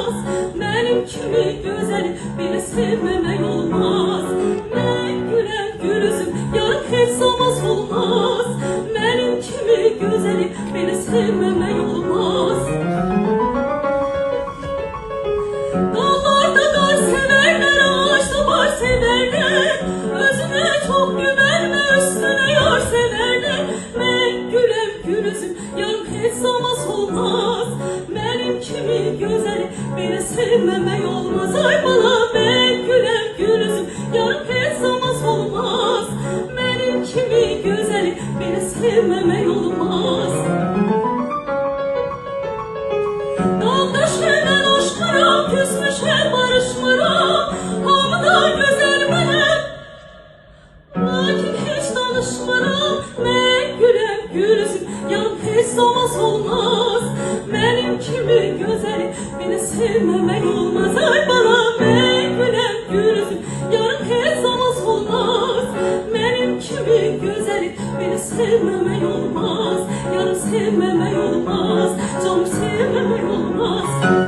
olmaz. Benim kimi güzeli beni sevmemek olmaz. Ben gülen gül üzüm yarın hiç solmaz olmaz. Benim kimi güzeli beni sevmemek olmaz. Dağlarda dar severler, ağaçta bar severler. Özüne çok güvenme, üstüne yar severler. Ben gülen gül üzüm yarın hiç solmaz olmaz. Benim kimi güzeli beni sevmemek olmaz. Ay bana ben gülen gül üzüm yarın hiç solmaz olmaz. Benim kimi güzeli beni sevmemek olmaz. Dağdaşlardan aşkıram, küsmüşem barışmıram. Hamıda güzel benim, lakin hiç danışmıram. Ben gülen gül üzüm yarın hiç solmaz olmaz. Benim kimi güzeli beni sevmemek olmaz. Ay bana ben gülen gül üzüm yarın hiç solmaz olmaz. Benim kimi güzeli beni sevmemek olmaz. Yarın sevmemek olmaz, canım sevmemek olmaz.